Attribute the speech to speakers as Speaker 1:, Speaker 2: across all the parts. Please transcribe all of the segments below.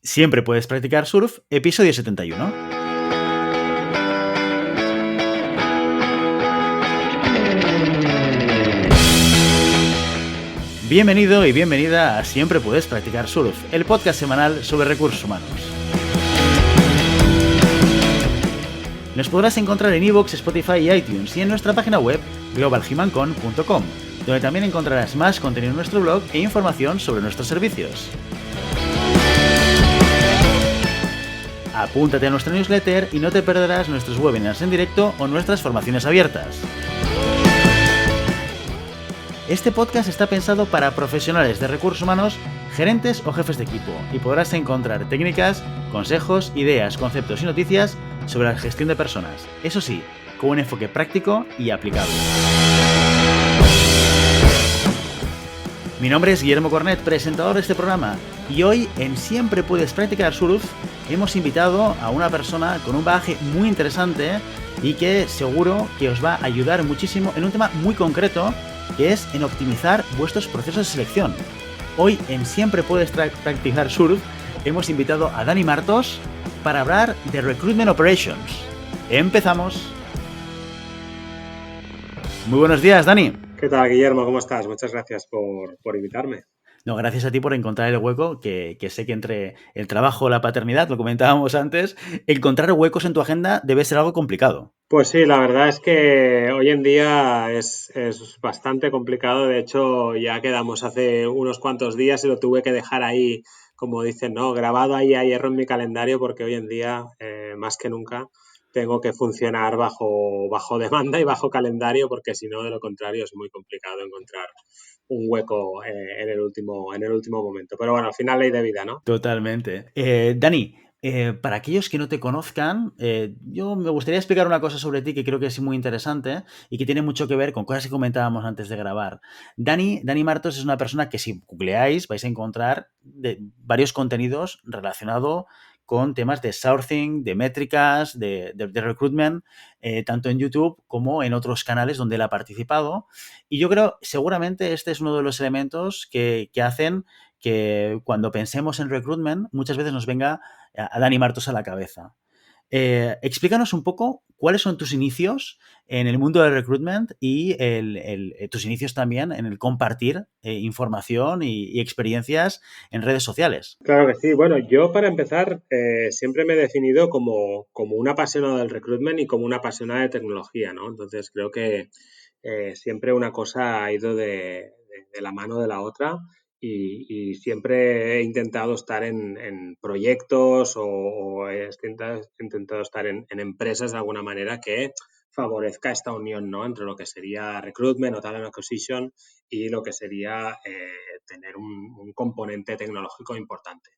Speaker 1: Siempre puedes practicar surf, episodio 71. Bienvenido y bienvenida a Siempre puedes practicar surf, el podcast semanal sobre recursos humanos. Nos podrás encontrar en iVoox, Spotify y iTunes y en nuestra página web globalhumancon.com, donde también encontrarás más contenido en nuestro blog e información sobre nuestros servicios. Apúntate a nuestra newsletter y no te perderás nuestros webinars en directo o nuestras formaciones abiertas. Este podcast está pensado para profesionales de recursos humanos, gerentes o jefes de equipo, y podrás encontrar técnicas, consejos, ideas, conceptos y noticias sobre la gestión de personas. Eso sí, con un enfoque práctico y aplicable. Mi nombre es Guillermo Cornet, presentador de este programa, y hoy en Siempre puedes practicar surf hemos invitado a una persona con un bagaje muy interesante y que seguro que os va a ayudar muchísimo en un tema muy concreto, que es en optimizar vuestros procesos de selección. Hoy en Siempre puedes practicar surf hemos invitado a Dani Martos para hablar de Recruitment Operations. ¡Empezamos! Muy buenos días, Dani.
Speaker 2: ¿Qué tal, Guillermo? ¿Cómo estás? Muchas gracias por invitarme.
Speaker 1: No, gracias a ti por encontrar el hueco, que sé que entre el trabajo o la paternidad, lo comentábamos antes, encontrar huecos en tu agenda debe ser algo complicado.
Speaker 2: Pues sí, la verdad es que hoy en día es bastante complicado. De hecho, ya quedamos hace unos cuantos días y lo tuve que dejar ahí, como dicen, ¿no? Grabado ahí a hierro en mi calendario porque hoy en día, más que nunca, tengo que funcionar bajo demanda y bajo calendario porque si no, de lo contrario, es muy complicado encontrar un hueco en el último momento. Pero bueno, al final ley de vida, ¿no?
Speaker 1: Totalmente. Dani, para aquellos que no te conozcan, yo me gustaría explicar una cosa sobre ti que creo que es muy interesante y que tiene mucho que ver con cosas que comentábamos antes de grabar. Dani Martos es una persona que si googleáis vais a encontrar varios contenidos relacionados con temas de sourcing, de métricas, de recruitment, tanto en YouTube como en otros canales donde él ha participado. Y yo creo, seguramente este es uno de los elementos que hacen que cuando pensemos en recruitment muchas veces nos venga a Dani Martos a la cabeza. Explícanos un poco cuáles son tus inicios en el mundo del recruitment y tus inicios también en el compartir información y experiencias en redes sociales.
Speaker 2: Claro que sí. Bueno, yo para empezar siempre me he definido como un apasionado del recruitment y como una apasionada de tecnología, ¿no? Entonces creo que siempre una cosa ha ido de la mano de la otra y siempre he intentado estar en proyectos o he intentado estar en empresas de alguna manera que favorezca esta unión, ¿no? Entre lo que sería recruitment o talent acquisition y lo que sería tener un componente tecnológico importante.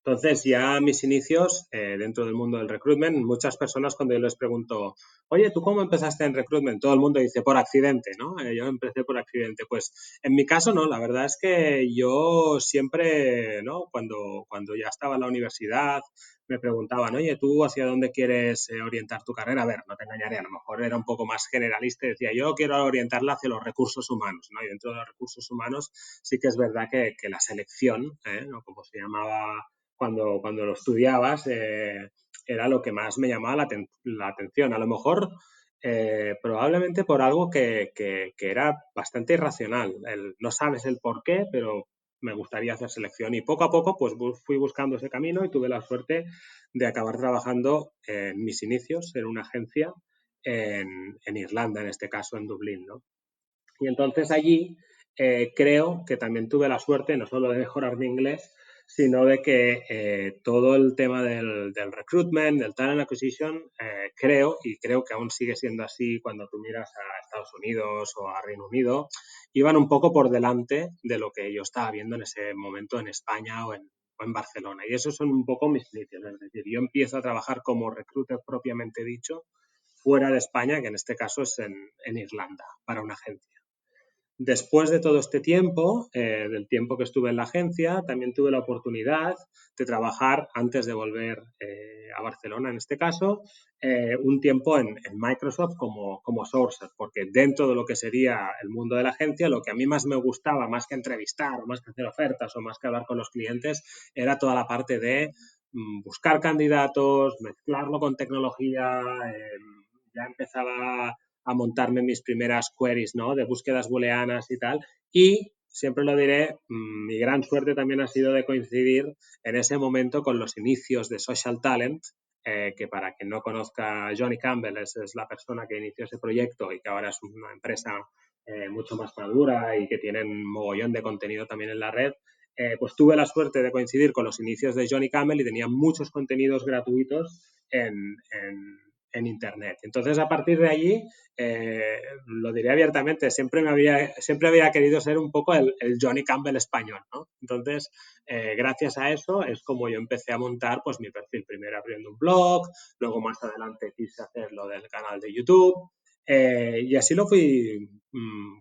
Speaker 2: Entonces, ya a mis inicios dentro del mundo del recruitment, muchas personas cuando yo les pregunto, oye, ¿tú cómo empezaste en recruitment? Todo el mundo dice, por accidente, ¿no? Yo empecé por accidente. Pues en mi caso no, la verdad es que yo siempre, ¿no? Cuando ya estaba en la universidad, me preguntaban, oye, ¿tú hacia dónde quieres orientar tu carrera? A ver, no te engañaré, a lo mejor era un poco más generalista y decía, yo quiero orientarla hacia los recursos humanos, ¿no? Y dentro de los recursos humanos sí que es verdad que la selección, ¿no? Como se llamaba cuando lo estudiabas, era lo que más me llamaba la atención. A lo mejor probablemente por algo que era bastante irracional. No sabes el por qué, pero me gustaría hacer selección y poco a poco pues fui buscando ese camino y tuve la suerte de acabar trabajando en mis inicios en una agencia en Irlanda, en este caso en Dublín, ¿no? Y entonces allí creo que también tuve la suerte no solo de mejorar mi inglés, sino de que todo el tema del recruitment, del talent acquisition, creo que aún sigue siendo así cuando tú miras a Estados Unidos o a Reino Unido, iban un poco por delante de lo que yo estaba viendo en ese momento en España o en Barcelona. Y esos son un poco mis inicios. Es decir, yo empiezo a trabajar como recruiter propiamente dicho fuera de España, que en este caso es en Irlanda, para una agencia. Después de todo este tiempo, del tiempo que estuve en la agencia, también tuve la oportunidad de trabajar, antes de volver a Barcelona en este caso, un tiempo en Microsoft como sourcer, porque dentro de lo que sería el mundo de la agencia, lo que a mí más me gustaba, más que entrevistar, o más que hacer ofertas, o más que hablar con los clientes, era toda la parte de buscar candidatos, mezclarlo con tecnología, ya empezaba a montarme mis primeras queries, ¿no? De búsquedas booleanas y tal. Y siempre lo diré, mi gran suerte también ha sido de coincidir en ese momento con los inicios de Social Talent, que para quien no conozca, Johnny Campbell es la persona que inició ese proyecto y que ahora es una empresa mucho más madura y que tienen mogollón de contenido también en la red. Pues tuve la suerte de coincidir con los inicios de Johnny Campbell y tenía muchos contenidos gratuitos en Internet. Entonces, a partir de allí, lo diré abiertamente, siempre había querido ser un poco el Johnny Campbell español, ¿no? Entonces, gracias a eso es como yo empecé a montar pues mi perfil, primero abriendo un blog, luego más adelante quise hacer lo del canal de YouTube, y así lo fui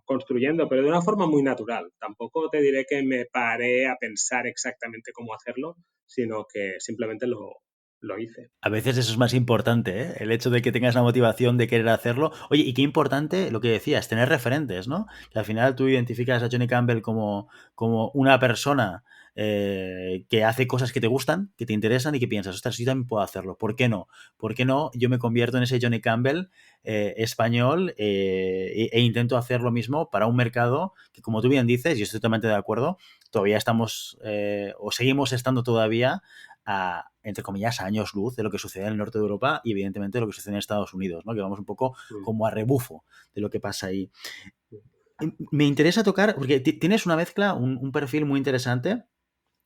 Speaker 2: construyendo, pero de una forma muy natural. Tampoco te diré que me paré a pensar exactamente cómo hacerlo, sino que simplemente lo hice.
Speaker 1: A veces eso es más importante, ¿eh? El hecho de que tengas la motivación de querer hacerlo. Oye, y qué importante lo que decías, tener referentes, ¿no? Que al final tú identificas a Johnny Campbell como una persona que hace cosas que te gustan, que te interesan y que piensas, ostras, yo también puedo hacerlo. ¿Por qué no? ¿Por qué no? Yo me convierto en ese Johnny Campbell español e intento hacer lo mismo para un mercado que, como tú bien dices, y estoy totalmente de acuerdo, todavía estamos o seguimos estando todavía entre comillas, a años luz de lo que sucede en el norte de Europa y evidentemente de lo que sucede en Estados Unidos, ¿no? Que vamos un poco
Speaker 2: Mm.
Speaker 1: como a rebufo de lo que pasa ahí. Me interesa tocar, porque tienes una mezcla, un perfil muy interesante,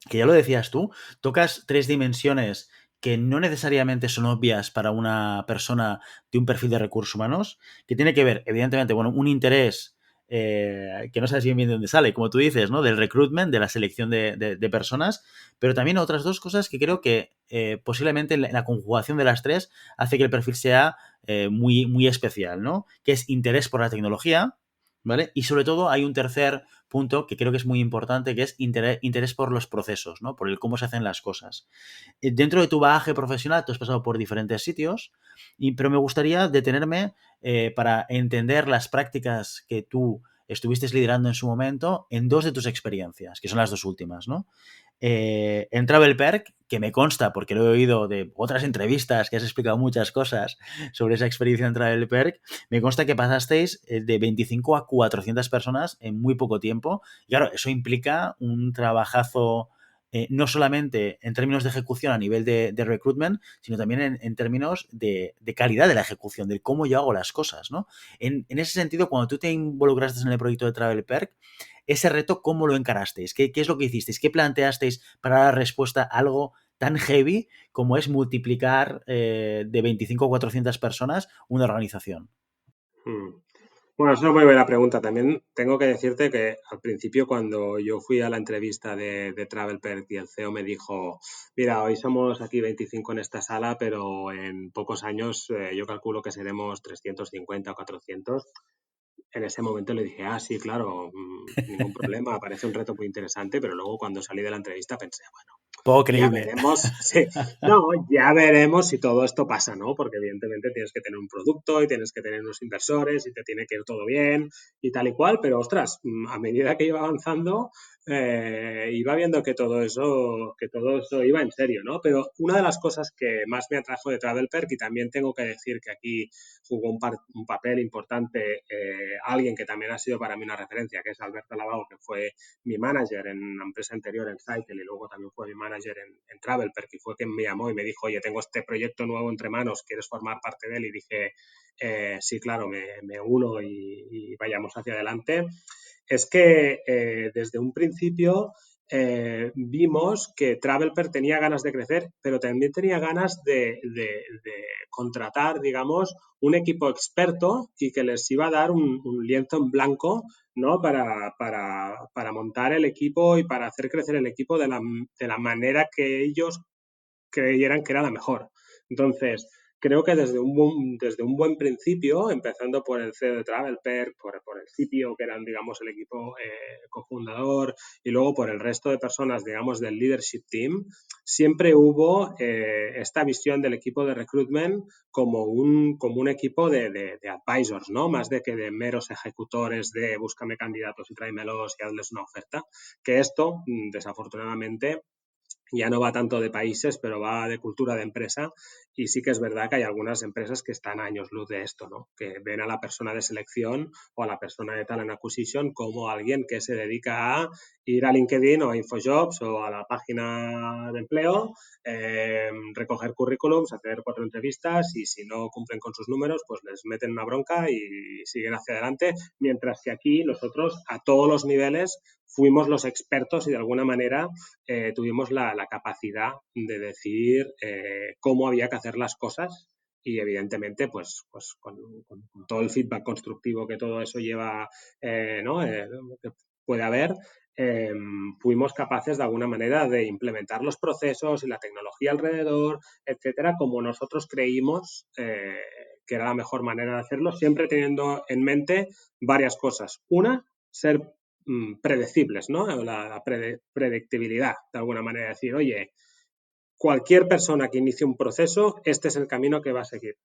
Speaker 1: que ya lo decías tú, tocas tres dimensiones que no necesariamente son obvias para una persona de un perfil de recursos humanos, que tiene que ver, evidentemente, bueno, un interés que no sabes bien de dónde sale, como tú dices, ¿no? Del recruitment, de la selección de personas, pero también otras dos cosas que creo que posiblemente en la conjugación de las tres hace que el perfil sea muy, muy especial, ¿no? Que es interés por la tecnología, ¿vale? Y sobre todo hay un tercer punto que creo que es muy importante, que es interés por los procesos, ¿no? Por el cómo se hacen las cosas. Dentro de tu bagaje profesional, tú has pasado por diferentes sitios, pero me gustaría detenerme para entender las prácticas que tú estuviste liderando en su momento en dos de tus experiencias, que son las dos últimas, ¿no? En Travel Perk, que me consta, porque lo he oído de otras entrevistas que has explicado muchas cosas sobre esa experiencia en Travel Perk, me consta que pasasteis de 25 a 400 personas en muy poco tiempo. Y claro, eso implica un trabajazo no solamente en términos de ejecución a nivel de recruitment, sino también en términos de calidad de la ejecución, de cómo yo hago las cosas, ¿no? En ese sentido, cuando tú te involucraste en el proyecto de Travel Perk, ese reto, ¿cómo lo encarasteis? ¿Qué es lo que hicisteis? ¿Qué planteasteis para dar respuesta a algo tan heavy como es multiplicar de 25 a 400 personas una organización?
Speaker 2: Mm. Bueno, es una muy buena pregunta. También tengo que decirte que al principio cuando yo fui a la entrevista de TravelPerk y el CEO me dijo, mira, hoy somos aquí 25 en esta sala, pero en pocos años yo calculo que seremos 350 o 400. En ese momento le dije, ah, sí, claro, ningún problema, parece un reto muy interesante, pero luego cuando salí de la entrevista pensé, bueno,
Speaker 1: Poco
Speaker 2: ya
Speaker 1: creíble.
Speaker 2: veremos, sí, no, ya veremos si todo esto pasa, ¿no? Porque evidentemente tienes que tener un producto y tienes que tener unos inversores y te tiene que ir todo bien y tal y cual, pero ostras, a medida que iba avanzando, iba viendo que todo eso iba en serio, ¿no? Pero una de las cosas que más me atrajo de TravelPerk, y también tengo que decir que aquí jugó un papel importante alguien que también ha sido para mí una referencia, que es Alberto Lavao, que fue mi manager en la empresa anterior en Cycle y luego también fue mi manager en TravelPerk y fue quien me llamó y me dijo, oye, tengo este proyecto nuevo entre manos, ¿quieres formar parte de él? Y dije, sí, claro, me uno y vayamos hacia adelante. Es que desde un principio vimos que TravelPerk tenía ganas de crecer, pero también tenía ganas de contratar, digamos, un equipo experto y que les iba a dar un lienzo en blanco, ¿no? Para montar el equipo y para hacer crecer el equipo de la manera que ellos creyeran que era la mejor. Entonces, creo que desde un buen principio, empezando por el CEO de TravelPerk, por el CPO, que eran, digamos, el equipo cofundador, y luego por el resto de personas, digamos, del leadership team, siempre hubo esta visión del equipo de recruitment como un equipo de advisors, ¿no? Más de que de meros ejecutores de búscame candidatos y tráemelos y hazles una oferta, que esto, desafortunadamente, ya no va tanto de países, pero va de cultura de empresa. Y sí que es verdad que hay algunas empresas que están a años luz de esto, ¿no? Que ven a la persona de selección o a la persona de talent acquisition como alguien que se dedica a ir a LinkedIn o a InfoJobs o a la página de empleo, recoger currículums, hacer 4 entrevistas y si no cumplen con sus números, pues les meten una bronca y siguen hacia adelante. Mientras que aquí nosotros a todos los niveles fuimos los expertos y de alguna manera tuvimos la capacidad de decir cómo había que hacer las cosas y evidentemente pues con todo el feedback constructivo que todo eso lleva, ¿no? Que puede haber, eh, fuimos capaces de alguna manera de implementar los procesos y la tecnología alrededor, etcétera, como nosotros creímos que era la mejor manera de hacerlo, siempre teniendo en mente varias cosas. Una, ser predecibles, ¿no? La predictibilidad, de alguna manera, decir, oye, cualquier persona que inicie un proceso, este es el camino que va a seguir.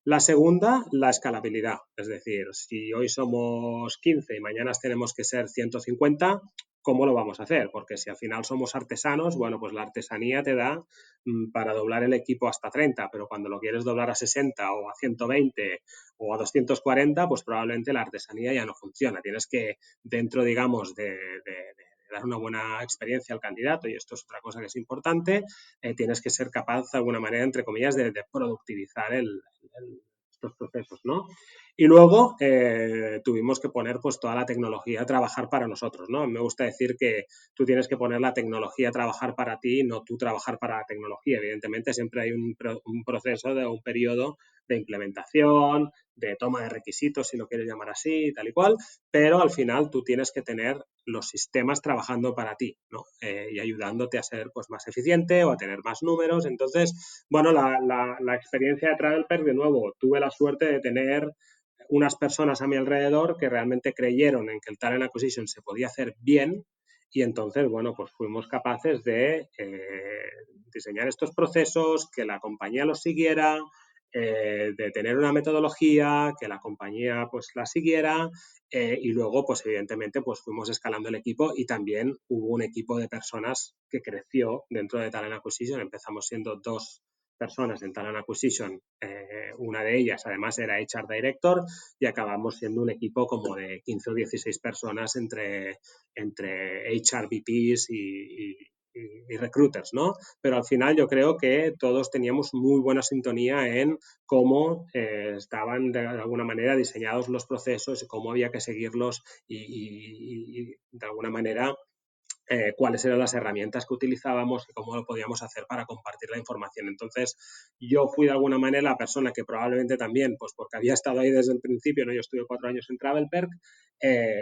Speaker 2: La segunda, la escalabilidad. Es decir, si hoy somos 15 y mañana tenemos que ser 150, ¿cómo lo vamos a hacer? Porque si al final somos artesanos, bueno, pues la artesanía te da para doblar el equipo hasta 30, pero cuando lo quieres doblar a 60 o a 120 o a 240, pues probablemente la artesanía ya no funciona. Tienes que, dentro, digamos, de dar una buena experiencia al candidato, y esto es otra cosa que es importante, tienes que ser capaz, de alguna manera, entre comillas, de productivizar estos procesos, ¿no? Y luego tuvimos que poner pues toda la tecnología a trabajar para nosotros, ¿no? Me gusta decir que tú tienes que poner la tecnología a trabajar para ti, no tú trabajar para la tecnología. Evidentemente siempre hay un proceso de un periodo de implementación, de toma de requisitos, si lo quieres llamar así, tal y cual, pero al final tú tienes que tener los sistemas trabajando para ti, ¿no? Y ayudándote a ser pues más eficiente o a tener más números. Entonces, bueno, la experiencia de TravelPerk, de nuevo, tuve la suerte de tener unas personas a mi alrededor que realmente creyeron en que el talent acquisition se podía hacer bien y entonces, bueno, pues fuimos capaces de diseñar estos procesos, que la compañía los siguiera, de tener una metodología, que la compañía pues la siguiera y luego pues evidentemente pues fuimos escalando el equipo y también hubo un equipo de personas que creció dentro de Talent Acquisition. Empezamos siendo 2 personas en Talent Acquisition, una de ellas además era HR Director y acabamos siendo un equipo como de 15 o 16 personas entre HR VPs y recruiters, ¿no? Pero al final yo creo que todos teníamos muy buena sintonía en cómo estaban de alguna manera diseñados los procesos y cómo había que seguirlos y de alguna manera cuáles eran las herramientas que utilizábamos y cómo lo podíamos hacer para compartir la información. Entonces, yo fui de alguna manera la persona que probablemente también, pues porque había estado ahí desde el principio, ¿no? Yo estuve 4 años en TravelPerk,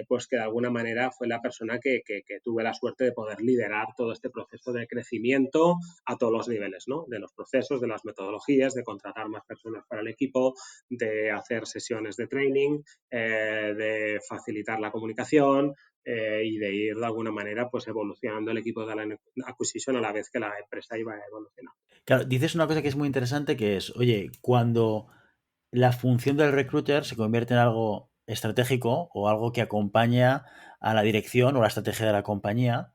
Speaker 2: pues que de alguna manera fue la persona que tuve la suerte de poder liderar todo este proceso de crecimiento a todos los niveles, ¿no? De los procesos, de las metodologías, de contratar más personas para el equipo, de hacer sesiones de training, de facilitar la comunicación, y de ir de alguna manera pues evolucionando el equipo de la acquisition a la vez que la empresa iba evolucionando.
Speaker 1: Claro, dices una cosa que es muy interesante, que es, oye, cuando la función del recruiter se convierte en algo estratégico o algo que acompaña a la dirección o la estrategia de la compañía,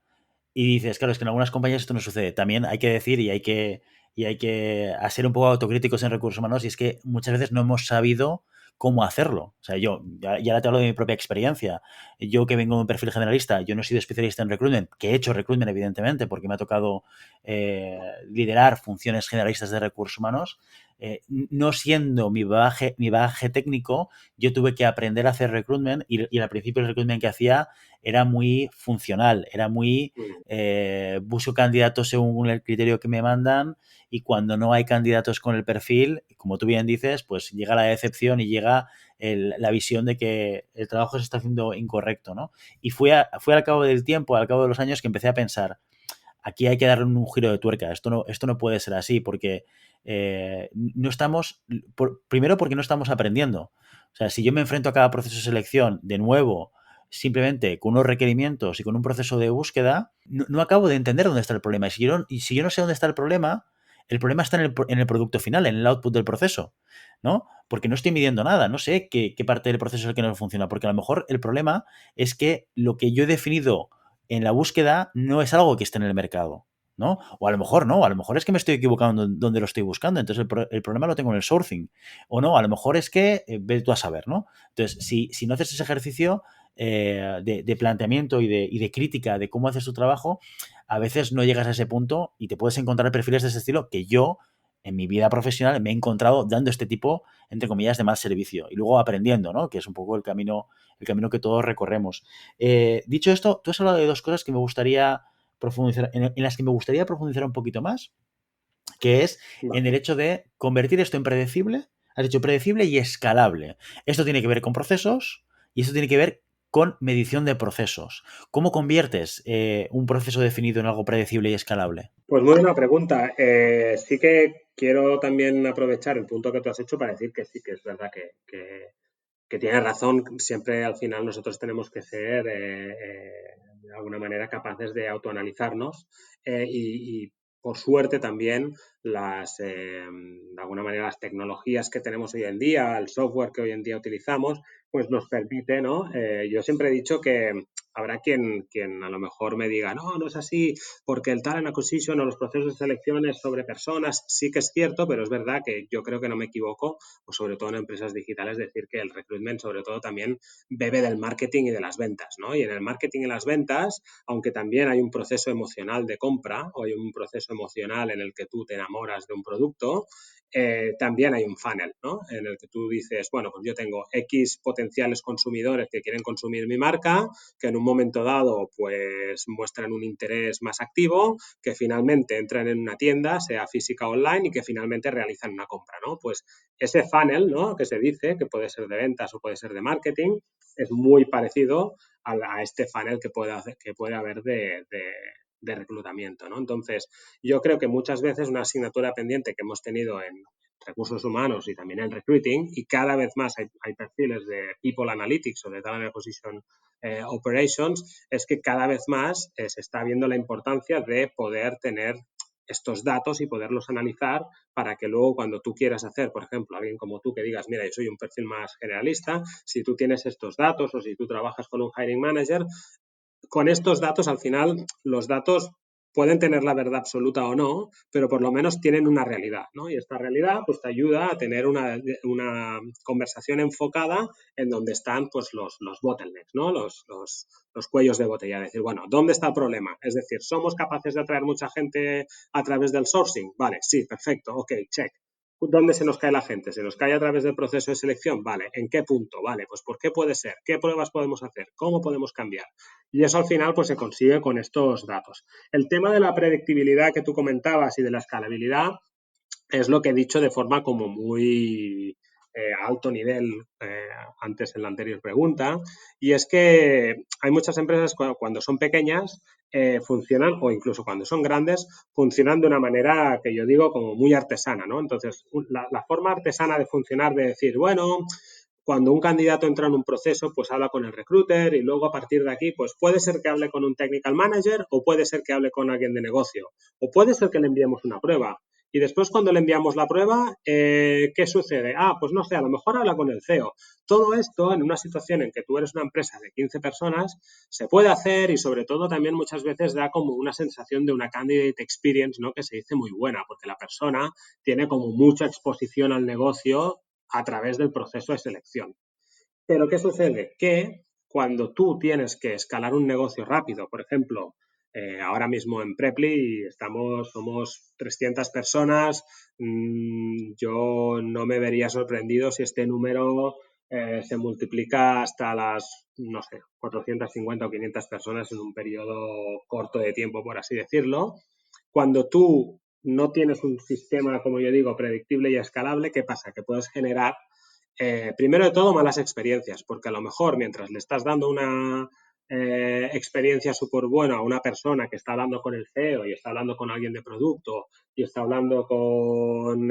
Speaker 1: y dices, claro, es que en algunas compañías esto no sucede. También hay que decir y hay que ser un poco autocríticos en recursos humanos, y es que muchas veces no hemos sabido cómo hacerlo. O sea, yo ya te hablo de mi propia experiencia. Yo que vengo de un perfil generalista, yo no he sido especialista en recruitment, que he hecho recruitment evidentemente, porque me ha tocado liderar funciones generalistas de recursos humanos. No siendo mi bagaje técnico, yo tuve que aprender a hacer recruitment y al principio el recruitment que hacía era muy funcional, era muy busco candidatos según el criterio que me mandan, y cuando no hay candidatos con el perfil, como tú bien dices, pues llega la decepción y llega la visión de que el trabajo se está haciendo incorrecto, ¿no? Y fue al cabo del tiempo, al cabo de los años, que empecé a pensar, aquí hay que darle un giro de tuerca, esto no puede ser así, porque no estamos, primero porque no estamos aprendiendo. O sea, si yo me enfrento a cada proceso de selección de nuevo, simplemente con unos requerimientos y con un proceso de búsqueda, no acabo de entender dónde está el problema. Y si yo no sé dónde está el problema está en el producto final, en el output del proceso, ¿no? Porque no estoy midiendo nada, no sé qué parte del proceso es el que no funciona, porque a lo mejor el problema es que lo que yo he definido en la búsqueda no es algo que esté en el mercado, ¿no? O a lo mejor no, a lo mejor es que me estoy equivocando donde lo estoy buscando, entonces el problema lo tengo en el sourcing. O no, a lo mejor es que ve tú a saber, ¿no? Entonces, si no haces ese ejercicio de planteamiento y de crítica de cómo haces tu trabajo, a veces no llegas a ese punto y te puedes encontrar perfiles de ese estilo que yo en mi vida profesional me he encontrado dando este tipo, entre comillas, de mal servicio y luego aprendiendo, ¿no? Que es un poco el camino que todos recorremos. Dicho esto, tú has hablado de dos cosas que me gustaría profundizar, en las que me gustaría profundizar un poquito más, que es en el
Speaker 2: Vale.
Speaker 1: hecho de convertir esto en predecible, has dicho predecible y escalable. Esto tiene que ver con procesos y esto tiene que ver con medición de procesos. ¿Cómo conviertes un proceso definido en algo predecible y escalable?
Speaker 2: Pues muy buena pregunta. Sí que quiero también aprovechar el punto que tú has hecho para decir que sí, que es verdad que tienes razón. Siempre al final nosotros tenemos que ser de alguna manera capaces de autoanalizarnos y por suerte también de alguna manera las tecnologías que tenemos hoy en día, el software que hoy en día utilizamos, pues nos permite, ¿no? Yo siempre he dicho que habrá quien a lo mejor me diga, no, no es así, porque el talent acquisition o los procesos de selección es sobre personas, sí que es cierto, pero es verdad que yo creo que no me equivoco, o sobre todo en empresas digitales, decir que el recruitment sobre todo también bebe del marketing y de las ventas, ¿no? Y en el marketing y las ventas, aunque también hay un proceso emocional de compra o hay un proceso emocional en el que tú te enamoras de un producto, también hay un funnel, ¿no? En el que tú dices, bueno, pues yo tengo X potenciales consumidores que quieren consumir mi marca, que en un momento dado pues muestran un interés más activo, que finalmente entran en una tienda, sea física o online, y que finalmente realizan una compra, ¿no? Pues ese funnel, ¿no? Que se dice, que puede ser de ventas o puede ser de marketing, es muy parecido a este funnel que puede haber de reclutamiento, ¿no? Entonces, yo creo que muchas veces una asignatura pendiente que hemos tenido en recursos humanos y también en recruiting, y cada vez más hay perfiles de People Analytics o de Talent Acquisition Operations, es que cada vez más se está viendo la importancia de poder tener estos datos y poderlos analizar para que luego cuando tú quieras hacer, por ejemplo, alguien como tú que digas, mira, yo soy un perfil más generalista, si tú tienes estos datos o si tú trabajas con un hiring manager, con estos datos, al final, los datos pueden tener la verdad absoluta o no, pero por lo menos tienen una realidad, ¿no? Y esta realidad pues te ayuda a tener una conversación enfocada en donde están pues los bottlenecks, ¿no? Los cuellos de botella. Es decir, bueno, ¿dónde está el problema? Es decir, ¿somos capaces de atraer mucha gente a través del sourcing? Vale, sí, perfecto, ok, check. ¿Dónde se nos cae la gente? ¿Se nos cae a través del proceso de selección? Vale, ¿en qué punto? Vale, pues ¿por qué puede ser? ¿Qué pruebas podemos hacer? ¿Cómo podemos cambiar? Y eso al final pues se consigue con estos datos. El tema de la predictibilidad que tú comentabas y de la escalabilidad es lo que he dicho de forma como muy alto nivel antes en la anterior pregunta, y es que hay muchas empresas cuando son pequeñas funcionan, o incluso cuando son grandes, funcionan de una manera que yo digo como muy artesana, ¿no? Entonces, la forma artesana de funcionar, de decir, bueno, cuando un candidato entra en un proceso, pues habla con el recruiter y luego a partir de aquí, pues puede ser que hable con un technical manager o puede ser que hable con alguien de negocio o puede ser que le enviemos una prueba. Y después cuando le enviamos la prueba, ¿qué sucede? Ah, pues no sé, a lo mejor habla con el CEO. Todo esto en una situación en que tú eres una empresa de 15 personas se puede hacer y sobre todo también muchas veces da como una sensación de una candidate experience, ¿no? Que se dice muy buena porque la persona tiene como mucha exposición al negocio a través del proceso de selección. Pero ¿qué sucede? Que cuando tú tienes que escalar un negocio rápido, por ejemplo, ahora mismo en Preply somos 300 personas, yo no me vería sorprendido si este número se multiplica hasta las, no sé, 450 o 500 personas en un periodo corto de tiempo, por así decirlo. Cuando tú no tienes un sistema, como yo digo, predictible y escalable, ¿qué pasa? Que puedes generar primero de todo, malas experiencias, porque a lo mejor mientras le estás dando una experiencia súper buena a una persona que está hablando con el CEO y está hablando con alguien de producto y está hablando con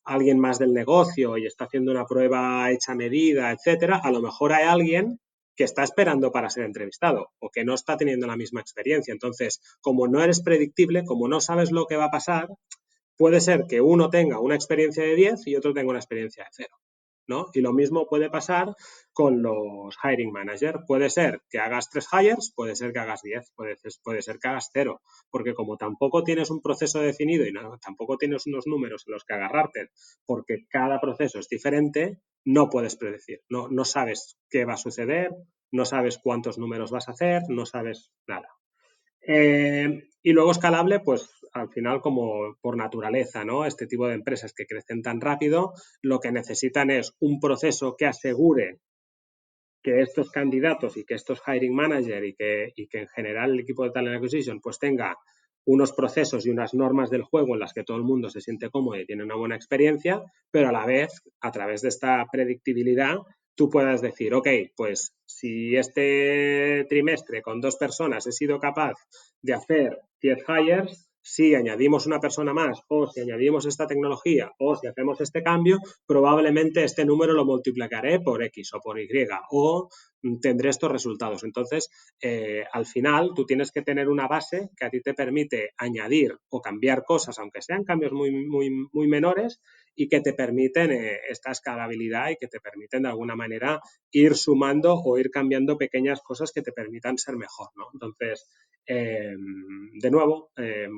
Speaker 2: alguien más del negocio y está haciendo una prueba hecha a medida, etcétera, a lo mejor hay alguien que está esperando para ser entrevistado o que no está teniendo la misma experiencia. Entonces, como no eres predictible, como no sabes lo que va a pasar, puede ser que uno tenga una experiencia de 10 y otro tenga una experiencia de 0. ¿no? Y lo mismo puede pasar con los hiring manager. Puede ser que hagas 3 hires, puede ser que hagas 10, puede ser que hagas cero, porque como tampoco tienes un proceso definido y no, tampoco tienes unos números en los que agarrarte, porque cada proceso es diferente, no puedes predecir, no sabes qué va a suceder, no sabes cuántos números vas a hacer, no sabes nada. Y luego escalable, pues al final como por naturaleza, ¿no? Este tipo de empresas que crecen tan rápido, lo que necesitan es un proceso que asegure que estos candidatos y que estos hiring manager y que en general el equipo de talent acquisition pues tenga unos procesos y unas normas del juego en las que todo el mundo se siente cómodo y tiene una buena experiencia, pero a la vez, a través de esta predictibilidad, tú puedas decir, ok, pues si este trimestre con 2 personas he sido capaz de hacer 10 hires, si añadimos una persona más o si añadimos esta tecnología o si hacemos este cambio, probablemente este número lo multiplicaré por X o por Y o tendré estos resultados. Entonces, al final, tú tienes que tener una base que a ti te permite añadir o cambiar cosas, aunque sean cambios muy menores, y que te permiten esta escalabilidad y que te permiten de alguna manera ir sumando o ir cambiando pequeñas cosas que te permitan ser mejor, ¿no? Entonces, de nuevo,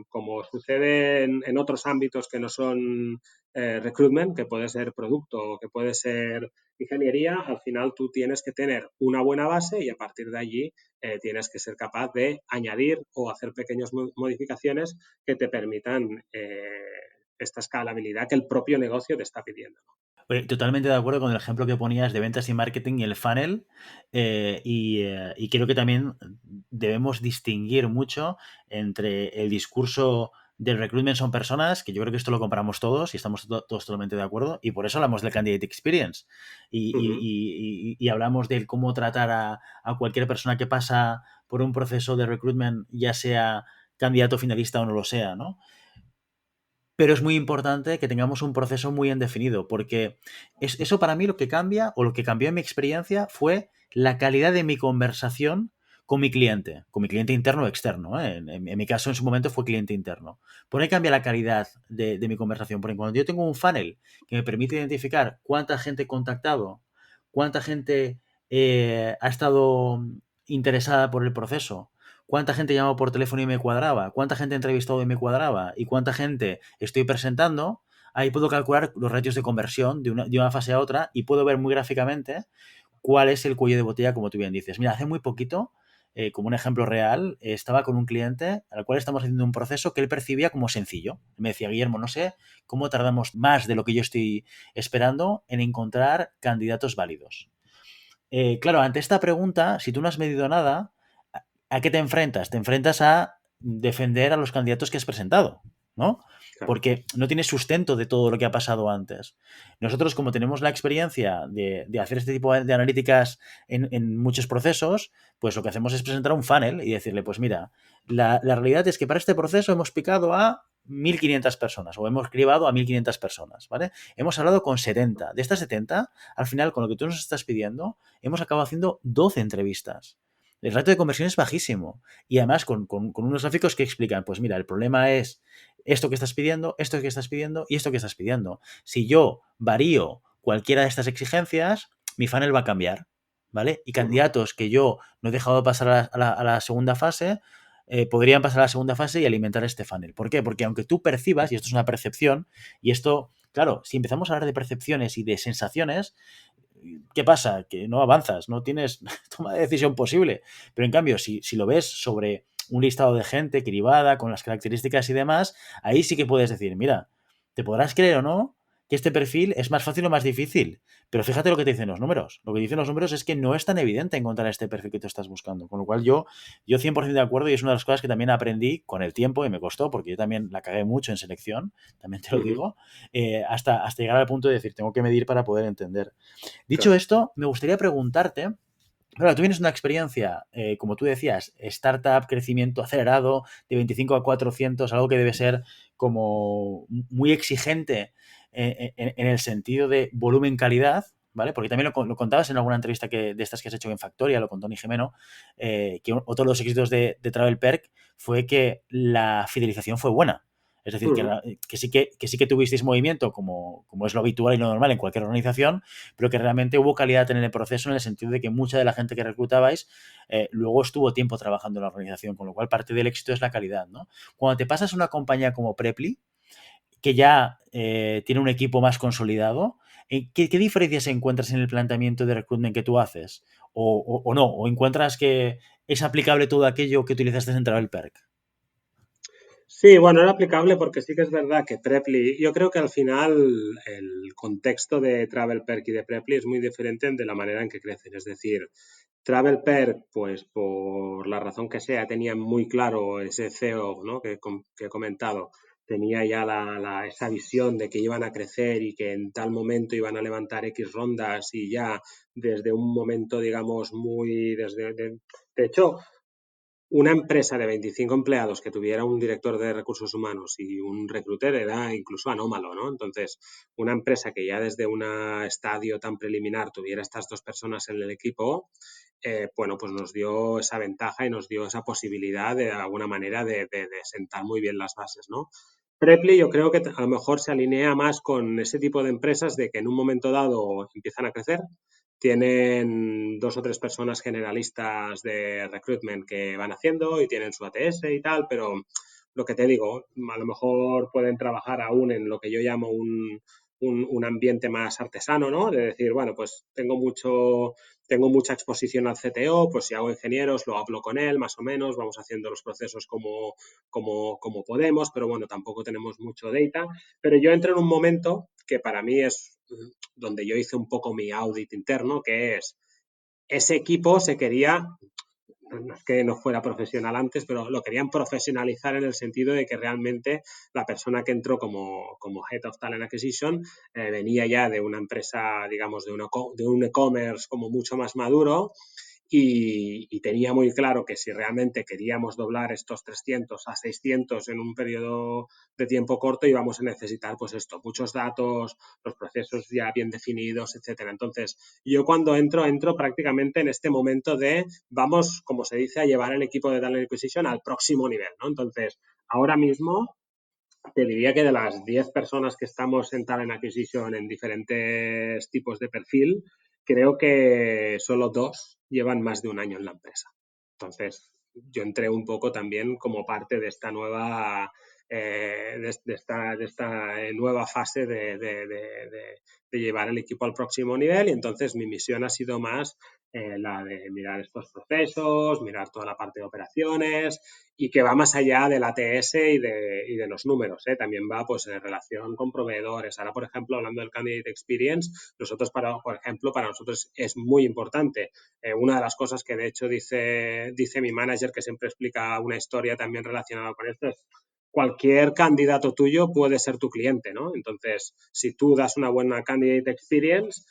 Speaker 2: como sucede en otros ámbitos que no son recruitment, que puede ser producto o que puede ser ingeniería, al final tú tienes que tener una buena base y a partir de allí tienes que ser capaz de añadir o hacer pequeñas modificaciones que te permitan esta escalabilidad que el propio negocio te está pidiendo.
Speaker 1: Oye, totalmente de acuerdo con el ejemplo que ponías de ventas y marketing y el funnel. Y creo que también debemos distinguir mucho entre el discurso del recruitment son personas, que yo creo que esto lo compramos todos y estamos todos totalmente de acuerdo, y por eso hablamos del candidate experience y hablamos de cómo tratar a cualquier persona que pasa por un proceso de recruitment, ya sea candidato finalista o no lo sea, ¿no? Pero es muy importante que tengamos un proceso muy bien definido, porque eso para mí lo que cambia, o lo que cambió en mi experiencia, fue la calidad de mi conversación con mi cliente interno o externo. ¿Eh? En mi caso, en su momento, fue cliente interno. ¿Por qué cambia la calidad de mi conversación? Porque cuando yo tengo un funnel que me permite identificar cuánta gente he contactado, cuánta gente ha estado interesada por el proceso, cuánta gente llamó por teléfono y me cuadraba, cuánta gente he entrevistado y me cuadraba y cuánta gente estoy presentando, ahí puedo calcular los ratios de conversión de una fase a otra y puedo ver muy gráficamente cuál es el cuello de botella, como tú bien dices. Mira, hace muy poquito, como un ejemplo real, estaba con un cliente al cual estamos haciendo un proceso que él percibía como sencillo. Me decía, Guillermo, no sé cómo tardamos más de lo que yo estoy esperando en encontrar candidatos válidos. Claro, ante esta pregunta, si tú no has medido nada, ¿a qué te enfrentas? Te enfrentas a defender a los candidatos que has presentado, ¿no?
Speaker 2: Claro.
Speaker 1: Porque no tienes sustento de todo lo que ha pasado antes. Nosotros, como tenemos la experiencia de hacer este tipo de analíticas en muchos procesos, pues lo que hacemos es presentar un funnel y decirle, pues mira, la realidad es que para este proceso hemos picado a 1.500 personas o hemos cribado a 1.500 personas, ¿vale? Hemos hablado con 70. De estas 70, al final, con lo que tú nos estás pidiendo, hemos acabado haciendo 12 entrevistas. El ratio de conversión es bajísimo. Y además con unos gráficos que explican, pues mira, el problema es esto que estás pidiendo, esto que estás pidiendo y esto que estás pidiendo. Si yo varío cualquiera de estas exigencias, mi funnel va a cambiar, ¿vale? Y candidatos que yo no he dejado pasar a la segunda fase, podrían pasar a la segunda fase y alimentar este funnel. ¿Por qué? Porque aunque tú percibas, y esto es una percepción, y esto, claro, si empezamos a hablar de percepciones y de sensaciones, ¿qué pasa? Que no avanzas, no tienes toma de decisión posible. Pero en cambio, si lo ves sobre un listado de gente cribada, con las características y demás, ahí sí que puedes decir, mira, te podrás creer o no que este perfil es más fácil o más difícil. Pero fíjate lo que te dicen los números. Lo que dicen los números es que no es tan evidente encontrar este perfil que tú estás buscando. Con lo cual yo 100% de acuerdo y es una de las cosas que también aprendí con el tiempo y me costó, porque yo también la cagué mucho en selección, también te lo digo, hasta llegar al punto de decir, tengo que medir para poder entender. Dicho
Speaker 2: Claro.
Speaker 1: esto, me gustaría preguntarte, claro, tú tienes una experiencia, como tú decías, startup, crecimiento acelerado, de 25 a 400, algo que debe ser como muy exigente en el sentido de volumen-calidad, ¿vale? Porque también lo contabas en alguna entrevista de estas que has hecho en Factoria, lo contó Tony Jimeno, que otro de los éxitos de Travel Perk fue que la fidelización fue buena. Es decir,
Speaker 2: Mm.
Speaker 1: que sí que tuvisteis movimiento, como es lo habitual y lo normal en cualquier organización, pero que realmente hubo calidad en el proceso en el sentido de que mucha de la gente que reclutabais luego estuvo tiempo trabajando en la organización, con lo cual parte del éxito es la calidad, ¿no? Cuando te pasas a una compañía como Preply, que ya tiene un equipo más consolidado, ¿qué diferencias encuentras en el planteamiento de recruitment que tú haces? O no? ¿O encuentras que es aplicable todo aquello que utilizaste en Travel Perk?
Speaker 2: Sí, bueno, era aplicable porque sí que es verdad que Preply, yo creo que al final el contexto de Travel Perk y de Preply es muy diferente de la manera en que crecen. Es decir, Travel Perk, pues por la razón que sea, tenía muy claro ese CEO, ¿no? que he comentado, tenía ya esa visión de que iban a crecer y que en tal momento iban a levantar X rondas y ya desde un momento, digamos, de hecho, una empresa de 25 empleados que tuviera un director de recursos humanos y un recruiter era incluso anómalo, ¿no? Entonces, una empresa que ya desde un estadio tan preliminar tuviera estas dos personas en el equipo, bueno, pues nos dio esa ventaja y nos dio esa posibilidad de alguna manera de sentar muy bien las bases, ¿no? Preply yo creo que a lo mejor se alinea más con ese tipo de empresas de que en un momento dado empiezan a crecer, tienen dos o tres personas generalistas de recruitment que van haciendo y tienen su ATS y tal, pero lo que te digo, a lo mejor pueden trabajar aún en lo que yo llamo un ambiente más artesano, ¿no? De decir, bueno, pues tengo mucha exposición al CTO, pues si hago ingenieros, lo hablo con él, más o menos, vamos haciendo los procesos como podemos, pero bueno, tampoco tenemos mucho data. Pero yo entro en un momento que para mí es donde yo hice un poco mi audit interno, que es ese equipo se quería, no es que no fuera profesional antes, pero lo querían profesionalizar en el sentido de que realmente la persona que entró como Head of Talent Acquisition venía ya de una empresa, digamos, de un e-commerce como mucho más maduro y tenía muy claro que si realmente queríamos doblar estos 300 a 600 en un periodo de tiempo corto íbamos a necesitar pues esto, muchos datos, los procesos ya bien definidos, etcétera. Entonces, yo cuando entro prácticamente en este momento de vamos, como se dice, a llevar el equipo de Talent Acquisition al próximo nivel, ¿no? Entonces, ahora mismo te diría que de las 10 personas que estamos en Talent Acquisition en diferentes tipos de perfil, creo que solo dos llevan más de un año en la empresa. Entonces, yo entré un poco también como parte de esta nueva, de esta nueva fase de llevar el equipo al próximo nivel y entonces mi misión ha sido más la de mirar estos procesos, mirar toda la parte de operaciones y que va más allá del ATS y de los números. También va pues en relación con proveedores. Ahora, por ejemplo, hablando del Candidate Experience, por ejemplo, para nosotros es muy importante. Una de las cosas que de hecho dice mi manager, que siempre explica una historia también relacionada con esto, es cualquier candidato tuyo puede ser tu cliente, ¿no? Entonces, si tú das una buena candidate experience,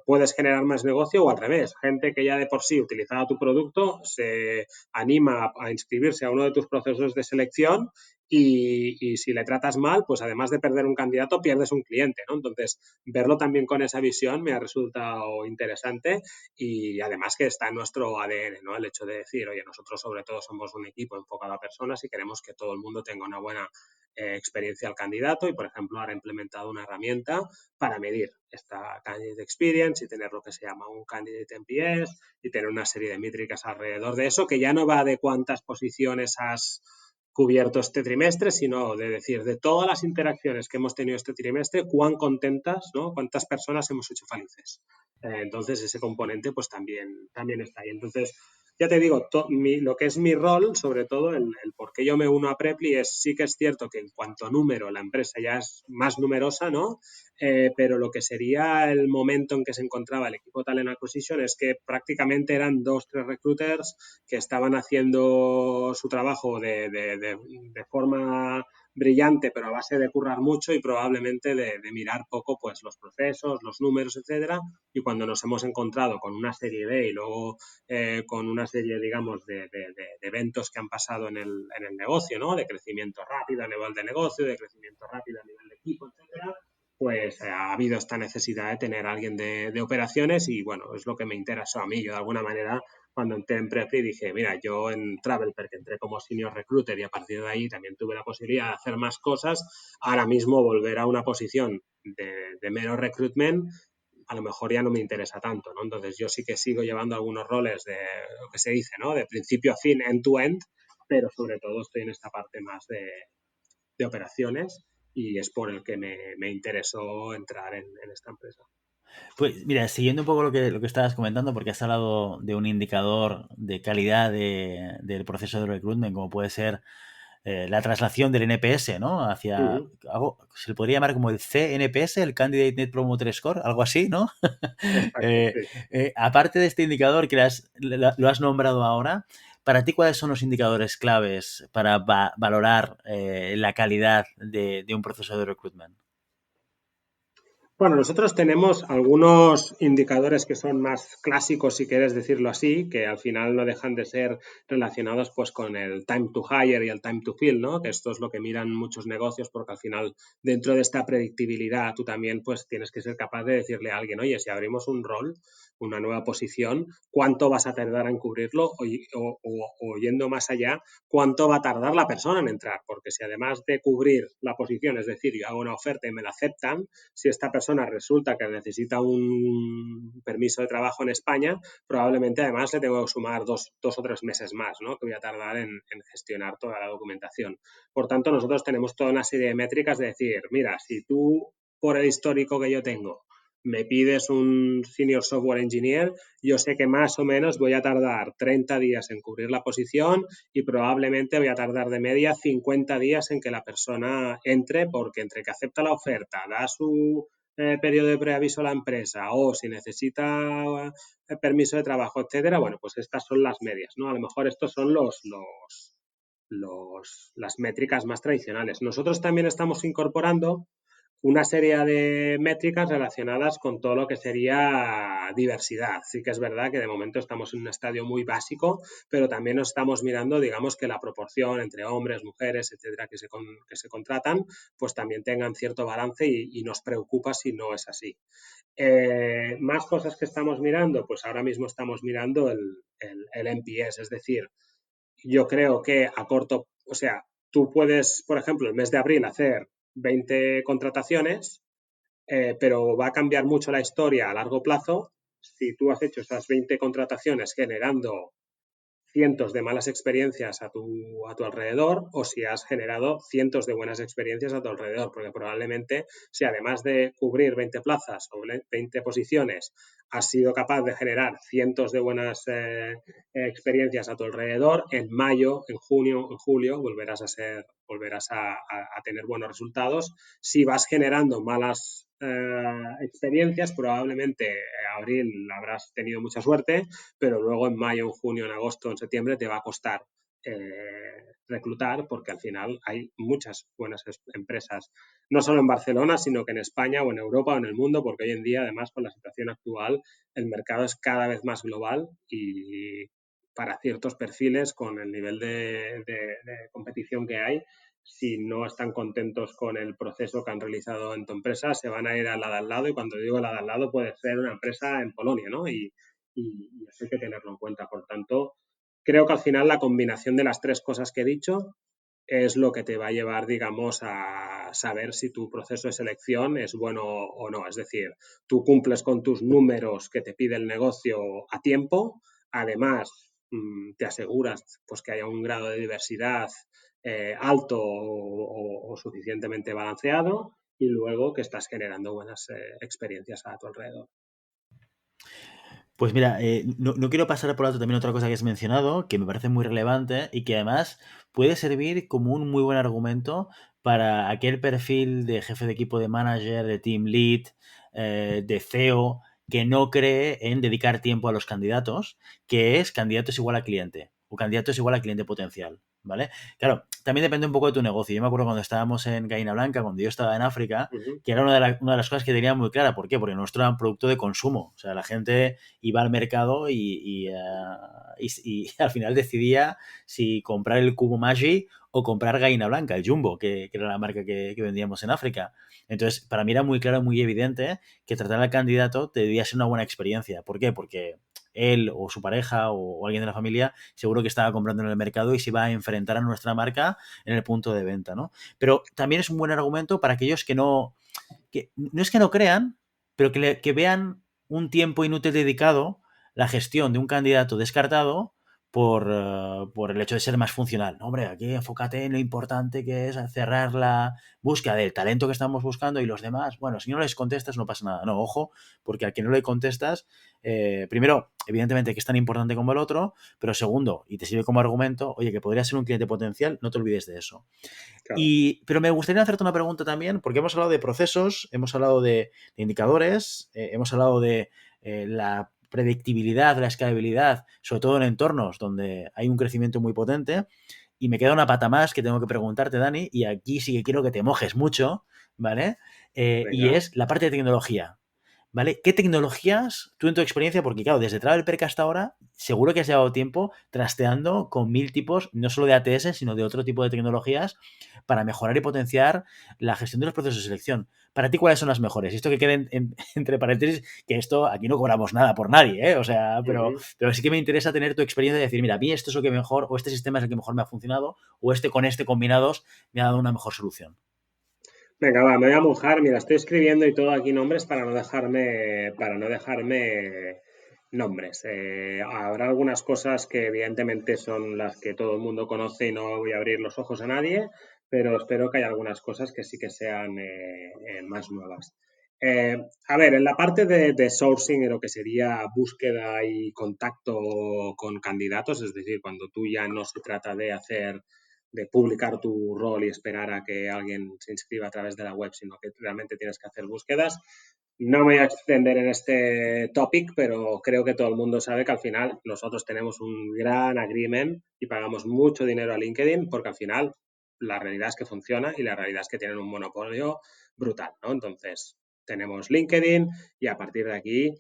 Speaker 2: puedes generar más negocio o al revés. Gente que ya de por sí utilizaba tu producto se anima a inscribirse a uno de tus procesos de selección y si le tratas mal, pues además de perder un candidato, pierdes un cliente, ¿no? Entonces, verlo también con esa visión me ha resultado interesante y además que está en nuestro ADN, ¿no? El hecho de decir, oye, nosotros sobre todo somos un equipo enfocado a personas y queremos que todo el mundo tenga una buena experiencia al candidato y, por ejemplo, ahora he implementado una herramienta para medir esta candidate experience y tener lo que se llama un candidate NPS y tener una serie de métricas alrededor de eso, que ya no va de cuántas posiciones has cubierto este trimestre, sino de decir, de todas las interacciones que hemos tenido este trimestre, cuán contentas, ¿no? Cuántas personas hemos hecho felices. Entonces, ese componente pues también está ahí. Entonces, ya te digo, lo que es mi rol, sobre todo, el por qué yo me uno a Preply es, sí que es cierto que en cuanto a número, la empresa ya es más numerosa, ¿no? Pero lo que sería el momento en que se encontraba el equipo Talent Acquisition es que prácticamente eran dos, tres recruiters que estaban haciendo su trabajo de forma brillante, pero a base de currar mucho y probablemente de mirar poco pues los procesos, los números, etcétera. Y cuando nos hemos encontrado con una serie B y luego con una serie, digamos, de eventos que han pasado en el negocio, ¿no? De crecimiento rápido a nivel de negocio, de crecimiento rápido a nivel de equipo, etcétera, pues ha habido esta necesidad de tener a alguien de operaciones y bueno, es lo que me interesó a mí. Yo de alguna manera cuando entré en Preply dije, mira, yo en Travelperk entré como senior recruiter y a partir de ahí también tuve la posibilidad de hacer más cosas. Ahora mismo volver a una posición de mero recruitment a lo mejor ya no me interesa tanto, ¿no? Entonces yo sí que sigo llevando algunos roles de lo que se dice, ¿no? De principio a fin, end-to-end, pero sobre todo estoy en esta parte más de operaciones y es por el que me interesó entrar en esta empresa.
Speaker 1: Pues mira, siguiendo un poco lo que estabas comentando, porque has hablado de un indicador de calidad del proceso de recruitment, como puede ser la traslación del NPS, ¿no?
Speaker 2: Uh
Speaker 1: Hacia
Speaker 2: -huh.
Speaker 1: algo, se le podría llamar como el CNPS, el Candidate Net Promoter Score, algo así, ¿no?
Speaker 2: Exacto, sí.
Speaker 1: Aparte de este indicador que lo has nombrado ahora, para ti, ¿cuáles son los indicadores claves para valorar la calidad de un proceso de recruitment?
Speaker 2: Bueno, nosotros tenemos algunos indicadores que son más clásicos, si quieres decirlo así, que al final no dejan de ser relacionados pues con el time to hire y el time to fill, ¿no? Que esto es lo que miran muchos negocios porque al final dentro de esta predictibilidad tú también pues tienes que ser capaz de decirle a alguien, oye, si abrimos un rol, una nueva posición, ¿cuánto vas a tardar en cubrirlo? O yendo más allá, ¿cuánto va a tardar la persona en entrar? Porque si además de cubrir la posición, es decir, yo hago una oferta y me la aceptan, si esta persona resulta que necesita un permiso de trabajo en España, probablemente además le tengo que sumar dos o tres meses más, ¿no? Que voy a tardar en gestionar toda la documentación. Por tanto, nosotros tenemos toda una serie de métricas de decir, mira, si tú, por el histórico que yo tengo, me pides un senior software engineer, yo sé que más o menos voy a tardar 30 días en cubrir la posición y probablemente voy a tardar de media 50 días en que la persona entre, porque entre que acepta la oferta, da su periodo de preaviso a la empresa o si necesita permiso de trabajo, etcétera, bueno, pues estas son las medias, ¿no? A lo mejor estos son las métricas más tradicionales. Nosotros también estamos incorporando una serie de métricas relacionadas con todo lo que sería diversidad. Sí que es verdad que de momento estamos en un estadio muy básico, pero también nos estamos mirando, digamos, que la proporción entre hombres, mujeres, etcétera, que se contratan, pues también tengan cierto balance y nos preocupa si no es así. Más cosas que estamos mirando, pues ahora mismo estamos mirando el NPS, es decir, yo creo que a corto, o sea, tú puedes, por ejemplo, el mes de abril hacer 20 contrataciones, pero va a cambiar mucho la historia a largo plazo si tú has hecho esas 20 contrataciones generando cientos de malas experiencias a tu alrededor o si has generado cientos de buenas experiencias a tu alrededor, porque probablemente si además de cubrir 20 plazas o 20 posiciones has sido capaz de generar cientos de buenas experiencias a tu alrededor, en mayo, en junio, en julio volverás a tener buenos resultados. Si vas generando malas experiencias, probablemente abril habrás tenido mucha suerte, pero luego en mayo, en junio, en agosto, en septiembre te va a costar reclutar porque al final hay muchas buenas empresas, no solo en Barcelona, sino que en España o en Europa o en el mundo, porque hoy en día, además, con la situación actual, el mercado es cada vez más global y para ciertos perfiles, con el nivel de competición que hay, si no están contentos con el proceso que han realizado en tu empresa, se van a ir a la de al lado y cuando digo la de al lado puede ser una empresa en Polonia, ¿no? Y eso hay que tenerlo en cuenta. Por tanto, creo que al final la combinación de las tres cosas que he dicho es lo que te va a llevar, digamos, a saber si tu proceso de selección es bueno o no. Es decir, tú cumples con tus números que te pide el negocio a tiempo, además te aseguras pues, que haya un grado de diversidad alto o suficientemente balanceado y luego que estás generando buenas experiencias a tu alrededor.
Speaker 1: Pues mira, no quiero pasar por alto también otra cosa que has mencionado, que me parece muy relevante y que además puede servir como un muy buen argumento para aquel perfil de jefe de equipo, de manager, de team lead, de CEO, que no cree en dedicar tiempo a los candidatos, que es candidato es igual a cliente o candidato es igual a cliente potencial, ¿vale? Claro, también depende un poco de tu negocio. Yo me acuerdo cuando estábamos en Gaina Blanca, cuando yo estaba en África,
Speaker 2: Uh -huh.
Speaker 1: que era una de las cosas que tenía muy clara. ¿Por qué? Porque nuestro era un producto de consumo. O sea, la gente iba al mercado y al final decidía si comprar el Cubo Magi o comprar Gaina Blanca, el Jumbo, que era la marca que vendíamos en África. Entonces, para mí era muy claro, muy evidente que tratar al candidato te debía ser una buena experiencia. ¿Por qué? Porque él o su pareja o alguien de la familia seguro que estaba comprando en el mercado y se va a enfrentar a nuestra marca en el punto de venta, ¿no? Pero también es un buen argumento para aquellos que no es que no crean, pero que vean un tiempo inútil dedicado la gestión de un candidato descartado por el hecho de ser más funcional. No, hombre, aquí enfócate en lo importante que es cerrar la búsqueda del talento que estamos buscando y los demás. Bueno, si no les contestas no pasa nada. No, ojo, porque al que no le contestas, primero, evidentemente que es tan importante como el otro, pero segundo, y te sirve como argumento, oye, que podría ser un cliente potencial, no te olvides de eso.
Speaker 2: Claro.
Speaker 1: Pero me gustaría hacerte una pregunta también, porque hemos hablado de procesos, hemos hablado de indicadores, hemos hablado de la predictibilidad, la escalabilidad, sobre todo en entornos donde hay un crecimiento muy potente. Y me queda una pata más que tengo que preguntarte, Dani, y aquí sí que quiero que te mojes mucho, ¿vale? Y
Speaker 2: Venga.
Speaker 1: es la parte de tecnología. ¿Vale? ¿Qué tecnologías, tú en tu experiencia, porque claro, desde Travel Perk hasta ahora, seguro que has llevado tiempo trasteando con mil tipos, no solo de ATS, sino de otro tipo de tecnologías para mejorar y potenciar la gestión de los procesos de selección? Para ti, ¿cuáles son las mejores? Y esto que quede entre paréntesis, que esto aquí no cobramos nada por nadie, ¿eh? O sea,
Speaker 2: Ujú.
Speaker 1: pero sí que me interesa tener tu experiencia de decir, mira, a mí esto es lo que mejor, o este sistema es el que mejor me ha funcionado, o este con este combinados me ha dado una mejor solución.
Speaker 2: Venga, va, me voy a mojar. Mira, estoy escribiendo y todo aquí nombres para no dejarme nombres. Habrá algunas cosas que evidentemente son las que todo el mundo conoce y no voy a abrir los ojos a nadie, pero espero que haya algunas cosas que sí que sean más nuevas. Eh, a ver, en la parte de sourcing, en lo que sería búsqueda y contacto con candidatos, es decir, cuando tú ya no se trata de publicar tu rol y esperar a que alguien se inscriba a través de la web, sino que realmente tienes que hacer búsquedas. No me voy a extender en este topic, pero creo que todo el mundo sabe que al final nosotros tenemos un gran agreement y pagamos mucho dinero a LinkedIn porque al final la realidad es que funciona y la realidad es que tienen un monopolio brutal, ¿no? Entonces, tenemos LinkedIn y a partir de aquí,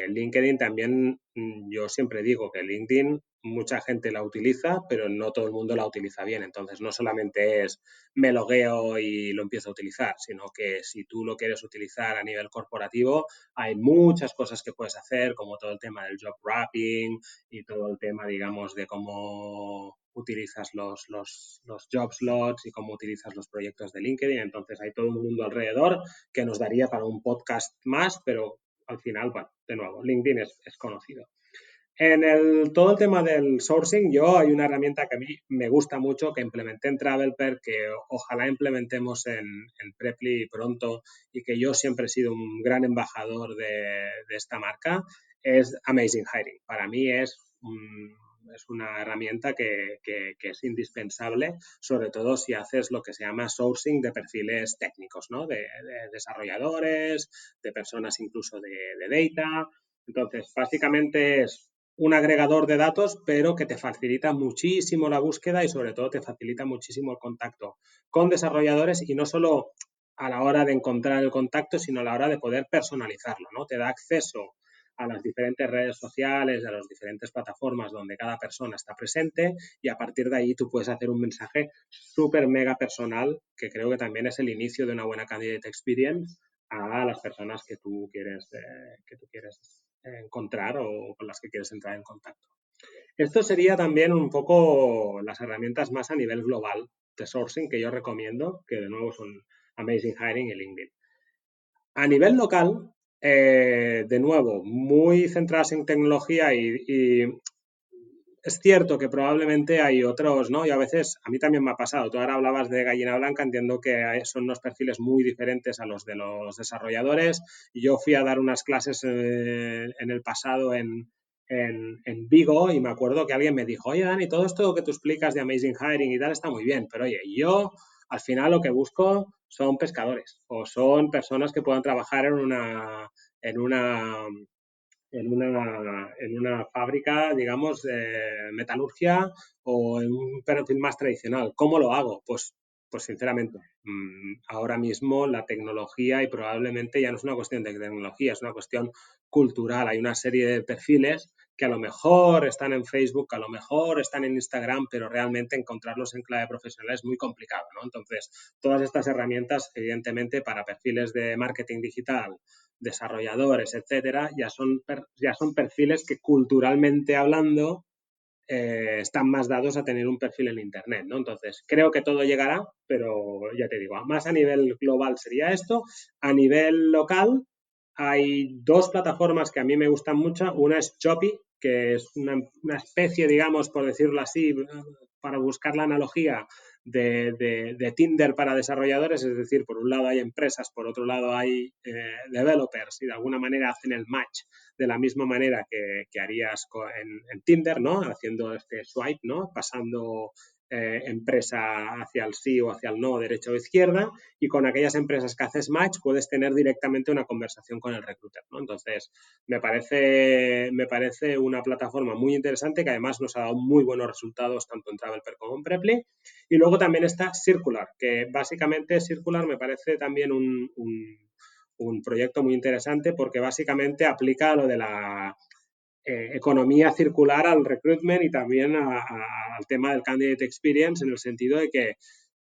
Speaker 2: LinkedIn también, yo siempre digo que LinkedIn mucha gente la utiliza, pero no todo el mundo la utiliza bien. Entonces, no solamente es me logueo y lo empiezo a utilizar, sino que si tú lo quieres utilizar a nivel corporativo, hay muchas cosas que puedes hacer, como todo el tema del job wrapping y todo el tema, digamos, de cómo utilizas los job slots y cómo utilizas los proyectos de LinkedIn. Entonces, hay todo un mundo alrededor que nos daría para un podcast más, pero al final, bueno, de nuevo, LinkedIn es conocido. Todo el tema del sourcing, yo hay una herramienta que a mí me gusta mucho, que implementé en TravelPerk, que ojalá implementemos en Preply pronto y que yo siempre he sido un gran embajador de esta marca, es Amazing Hiring. Para mí es una herramienta que es indispensable, sobre todo si haces lo que se llama sourcing de perfiles técnicos, ¿no? De desarrolladores, de personas incluso de data. Entonces, básicamente es un agregador de datos, pero que te facilita muchísimo la búsqueda y sobre todo te facilita muchísimo el contacto con desarrolladores y no solo a la hora de encontrar el contacto, sino a la hora de poder personalizarlo, ¿no? Te da acceso a las diferentes redes sociales, a las diferentes plataformas donde cada persona está presente y a partir de ahí tú puedes hacer un mensaje súper mega personal que creo que también es el inicio de una buena candidate experience a las personas que tú quieres encontrar o con las que quieres entrar en contacto. Esto sería también un poco las herramientas más a nivel global de sourcing que yo recomiendo, que de nuevo son Amazing Hiring y LinkedIn. A nivel local, de nuevo, muy centradas en tecnología y es cierto que probablemente hay otros, ¿no? Y a veces, a mí también me ha pasado, tú ahora hablabas de gallina blanca, entiendo que son unos perfiles muy diferentes a los de los desarrolladores. Yo fui a dar unas clases en el pasado en Vigo y me acuerdo que alguien me dijo, oye Dani, todo esto que tú explicas de Amazing Hiring y tal está muy bien, pero oye, yo al final lo que busco son pescadores o son personas que puedan trabajar en una en una fábrica, digamos, de metalurgia o en un perfil más tradicional. ¿Cómo lo hago? Pues sinceramente, Ahora mismo la tecnología, y probablemente ya no es una cuestión de tecnología, es una cuestión cultural. Hay una serie de perfiles que a lo mejor están en Facebook, a lo mejor están en Instagram, pero realmente encontrarlos en clave profesional es muy complicado, ¿no? Entonces, todas estas herramientas, evidentemente, para perfiles de marketing digital, desarrolladores, etcétera, ya son perfiles que culturalmente hablando están más dados a tener un perfil en Internet, ¿no? Entonces, creo que todo llegará, pero ya te digo, más a nivel global sería esto. A nivel local, hay dos plataformas que a mí me gustan mucho. Una es Shopee, que es una especie, digamos, por decirlo así, para buscar la analogía de Tinder para desarrolladores, es decir, por un lado hay empresas, por otro lado hay developers y de alguna manera hacen el match de la misma manera que harías en Tinder, ¿no? Haciendo este swipe, ¿no? Pasando empresa hacia el sí o hacia el no, derecha o izquierda, y con aquellas empresas que haces match puedes tener directamente una conversación con el recruiter, ¿no? Entonces, me parece una plataforma muy interesante que además nos ha dado muy buenos resultados tanto en Travelper como en Preply. Y luego también está Circular, que básicamente Circular me parece también un proyecto muy interesante porque básicamente aplica lo de la economía circular al recruitment y también al tema del candidate experience en el sentido de que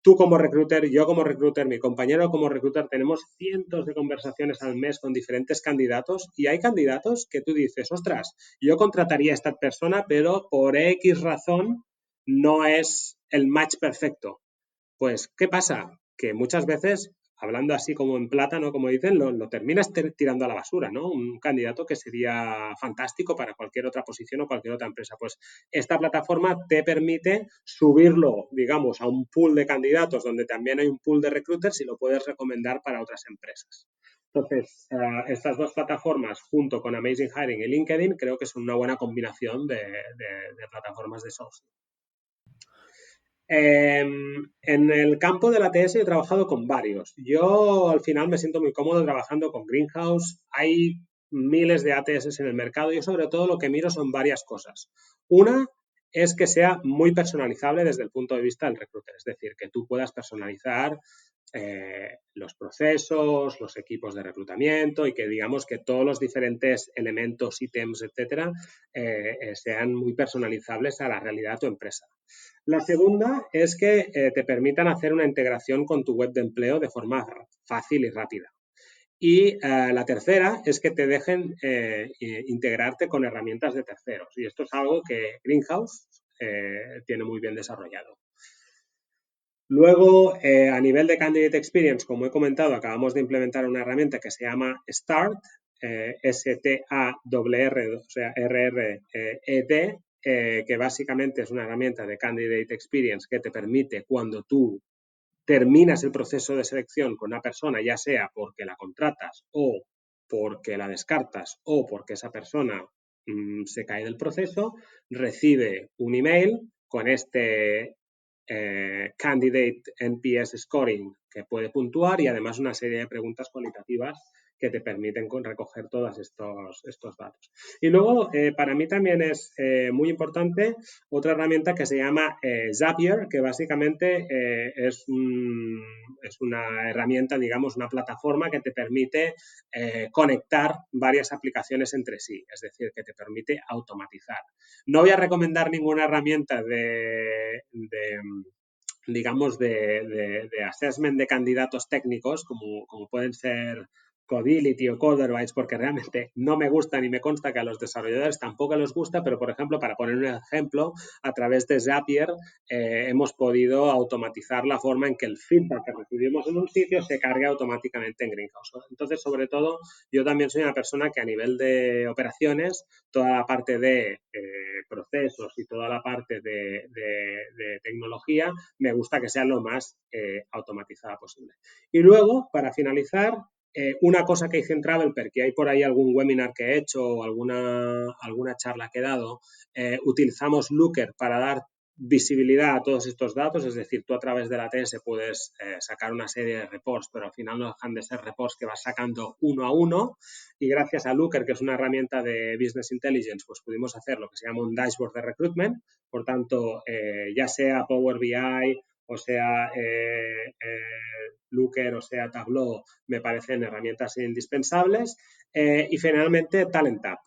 Speaker 2: tú como recruiter, yo como recruiter, mi compañero como recruiter, tenemos cientos de conversaciones al mes con diferentes candidatos y hay candidatos que tú dices, ostras, yo contrataría a esta persona, pero por X razón no es el match perfecto. Pues, ¿qué pasa? Que muchas veces, hablando así como en plata, ¿no? Como dicen, lo terminas tirando a la basura, ¿no? Un candidato que sería fantástico para cualquier otra posición o cualquier otra empresa. Pues esta plataforma te permite subirlo, digamos, a un pool de candidatos donde también hay un pool de recruiters y lo puedes recomendar para otras empresas. Entonces, estas dos plataformas, junto con Amazing Hiring y LinkedIn, creo que son una buena combinación de plataformas de sourcing. En el campo del ATS he trabajado con varios. Yo al final me siento muy cómodo trabajando con Greenhouse. Hay miles de ATS en el mercado. Yo sobre todo lo que miro son varias cosas. Una es que sea muy personalizable desde el punto de vista del recruiter, es decir, que tú puedas personalizar los procesos, los equipos de reclutamiento y que digamos que todos los diferentes elementos, ítems, etcétera, sean muy personalizables a la realidad de tu empresa. La segunda es que te permitan hacer una integración con tu web de empleo de forma fácil y rápida. Y la tercera es que te dejen integrarte con herramientas de terceros. Y esto es algo que Greenhouse tiene muy bien desarrollado. Luego, a nivel de Candidate Experience, como he comentado, acabamos de implementar una herramienta que se llama Start, S-T-A-R-R, o sea, R-R-E-T, que básicamente es una herramienta de Candidate Experience que te permite, cuando tú terminas el proceso de selección con una persona, ya sea porque la contratas o porque la descartas o porque esa persona se cae del proceso, recibe un email con este Candidate NPS Scoring que puede puntuar y además una serie de preguntas cualitativas que te permiten recoger todos estos datos. Y luego, para mí también es muy importante otra herramienta que se llama Zapier, que básicamente es una herramienta, digamos, una plataforma que te permite conectar varias aplicaciones entre sí, es decir, que te permite automatizar. No voy a recomendar ninguna herramienta digamos, de assessment de candidatos técnicos, como pueden ser Codility o Coderbytes, porque realmente no me gusta ni me consta que a los desarrolladores tampoco les gusta, pero por ejemplo, para poner un ejemplo, a través de Zapier hemos podido automatizar la forma en que el feedback que recibimos en un sitio se cargue automáticamente en Greenhouse. Entonces, sobre todo, yo también soy una persona que a nivel de operaciones, toda la parte de procesos y toda la parte de tecnología, me gusta que sea lo más automatizada posible. Y luego, para finalizar, una cosa que hice en Travelper, que hay por ahí algún webinar que he hecho o alguna charla que he dado, utilizamos Looker para dar visibilidad a todos estos datos, es decir, tú a través de la ATS puedes sacar una serie de reports, pero al final no dejan de ser reports que vas sacando uno a uno y gracias a Looker, que es una herramienta de Business Intelligence, pues pudimos hacer lo que se llama un dashboard de recruitment, por tanto, ya sea Power BI o sea Looker, o sea Tableau, me parecen herramientas indispensables. Y finalmente TalentApp.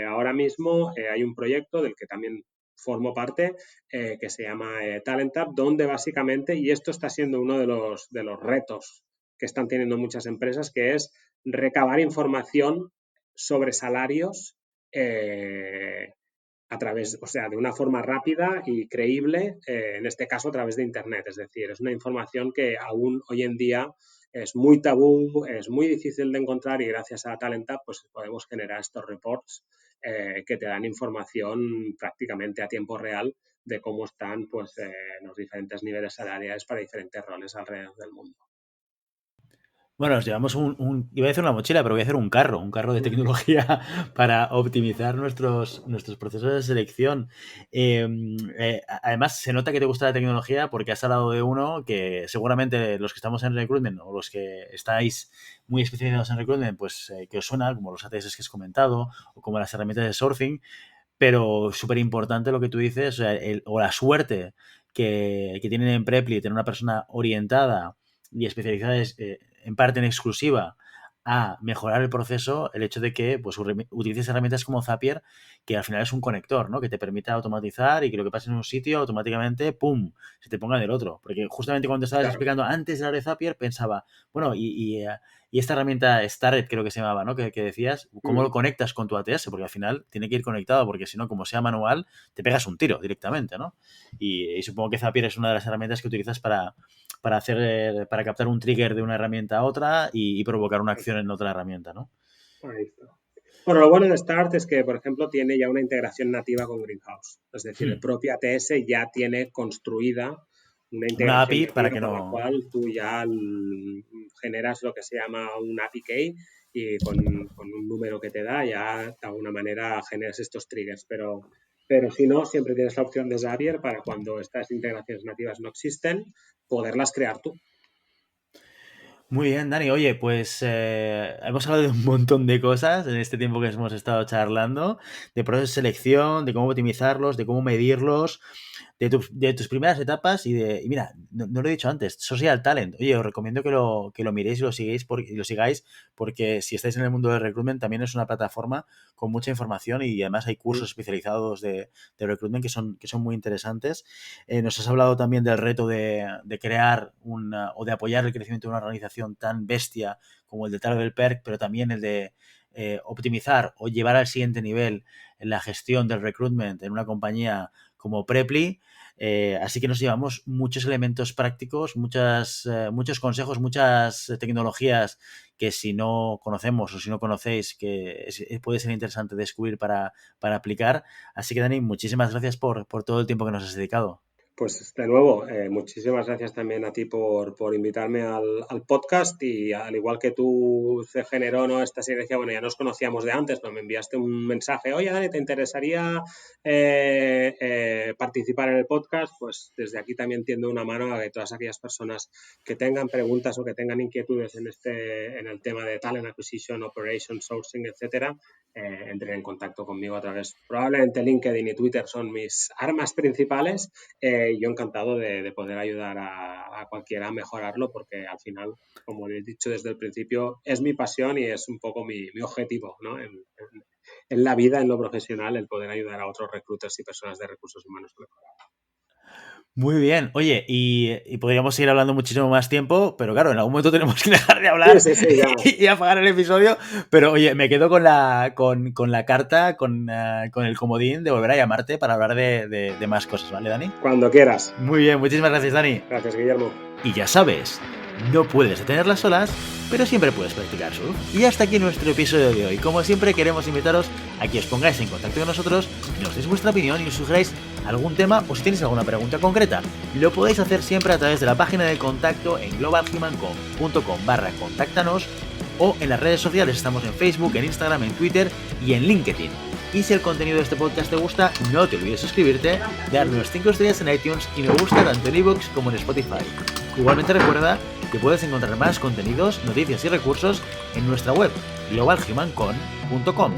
Speaker 2: Ahora mismo hay un proyecto del que también formo parte, que se llama TalentApp, donde básicamente, y esto está siendo uno de los retos que están teniendo muchas empresas, que es recabar información sobre salarios a través, o sea, de una forma rápida y creíble, en este caso a través de Internet. Es decir, es una información que aún hoy en día es muy tabú, es muy difícil de encontrar, y gracias a TalentApp pues podemos generar estos reports que te dan información prácticamente a tiempo real de cómo están pues los diferentes niveles salariales para diferentes roles alrededor del mundo.
Speaker 1: Bueno, nos llevamos iba a decir una mochila, pero voy a hacer un carro de tecnología para optimizar nuestros procesos de selección. Además, se nota que te gusta la tecnología porque has hablado de uno que seguramente los que estamos en recruitment o los que estáis muy especializados en recruitment, pues que os suena, como los ATS que has comentado o como las herramientas de sourcing, pero súper importante lo que tú dices, o la suerte que tienen en Preply, tener una persona orientada y especializada en parte en exclusiva a mejorar el proceso, el hecho de que pues utilices herramientas como Zapier, que al final es un conector, ¿no? Que te permita automatizar y que lo que pase en un sitio automáticamente, ¡pum!, se te ponga en el otro. Porque justamente cuando estabas explicando antes de hablar de Zapier, pensaba, bueno, y esta herramienta Starret, creo que se llamaba, ¿no? Que decías, ¿cómo lo conectas con tu ATS? Porque al final tiene que ir conectado, porque si no, como sea manual, te pegas un tiro directamente, ¿no? Y supongo que Zapier es una de las herramientas que utilizas para captar un trigger de una herramienta a otra y provocar una acción en otra herramienta, ¿no?
Speaker 2: Ahí está. Bueno, lo bueno de Start es que, por ejemplo, tiene ya una integración nativa con Greenhouse. Es decir, el propio ATS ya tiene construida una integración
Speaker 1: API para que
Speaker 2: por la
Speaker 1: no...
Speaker 2: cual tú ya generas lo que se llama un API key, y con un número que te da ya de alguna manera generas estos triggers. Pero si no, siempre tienes la opción de Zapier para cuando estas integraciones nativas no existen, poderlas crear tú.
Speaker 1: Muy bien, Dani. Oye, pues hemos hablado de un montón de cosas en este tiempo que hemos estado charlando, de procesos de selección, de cómo optimizarlos, de cómo medirlos, de tus primeras etapas y mira, no lo he dicho antes, Social Talent. Oye, os recomiendo que lo miréis y lo sigáis, porque si estáis en el mundo del recruitment también es una plataforma con mucha información y además hay cursos especializados de recruitment que son muy interesantes. Nos has hablado también del reto de crear o de apoyar el crecimiento de una organización tan bestia como el de Travel Perk, pero también el de optimizar o llevar al siguiente nivel en la gestión del recruitment en una compañía como Preply. Así que nos llevamos muchos elementos prácticos, muchos consejos, muchas tecnologías que si no conocemos o si no conocéis, que puede ser interesante descubrir para aplicar. Así que, Dani, muchísimas gracias por todo el tiempo que nos has dedicado.
Speaker 2: Pues de nuevo, muchísimas gracias también a ti por invitarme al podcast, y al igual que tú se generó, ¿no?, esta sinergia. Bueno, ya nos conocíamos de antes, pero me enviaste un mensaje, oye Dani, ¿te interesaría participar en el podcast? Pues desde aquí también tiendo una mano a que todas aquellas personas que tengan preguntas o que tengan inquietudes en el tema de talent acquisition, operation, sourcing, etcétera, entren en contacto conmigo a través, probablemente LinkedIn y Twitter son mis armas principales. Yo encantado de poder ayudar a cualquiera a mejorarlo, porque al final, como he dicho desde el principio, es mi pasión y es un poco mi objetivo, ¿no?, en la vida, en lo profesional, el poder ayudar a otros recruiters y personas de recursos humanos a mejorar.
Speaker 1: Muy bien. Oye, y podríamos seguir hablando muchísimo más tiempo, pero claro, en algún momento tenemos que dejar de hablar
Speaker 2: Sí, ya.
Speaker 1: y apagar el episodio. Pero oye, me quedo con la carta, con el comodín de volver a llamarte para hablar de más cosas, ¿vale, Dani?
Speaker 2: Cuando quieras.
Speaker 1: Muy bien, muchísimas gracias, Dani.
Speaker 2: Gracias, Guillermo.
Speaker 1: Y ya sabes, no puedes detener las olas, pero siempre puedes practicar surf. Y hasta aquí nuestro episodio de hoy. Como siempre, queremos invitaros a que os pongáis en contacto con nosotros, nos deis vuestra opinión y os sugeráis algún tema o si tenéis alguna pregunta concreta. Lo podéis hacer siempre a través de la página de contacto en globalhumancom.com/contáctanos, o en las redes sociales. Estamos en Facebook, en Instagram, en Twitter y en LinkedIn. Y si el contenido de este podcast te gusta, no te olvides suscribirte, darnos 5 estrellas en iTunes y me gusta tanto en iVoox como en Spotify. Igualmente recuerda que puedes encontrar más contenidos, noticias y recursos en nuestra web, globalhumancon.com.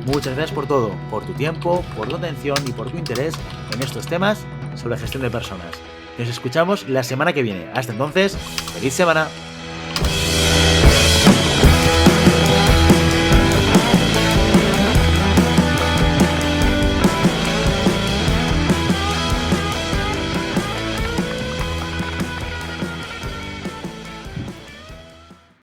Speaker 1: Muchas gracias por todo, por tu tiempo, por tu atención y por tu interés en estos temas sobre gestión de personas. Nos escuchamos la semana que viene. Hasta entonces, feliz semana.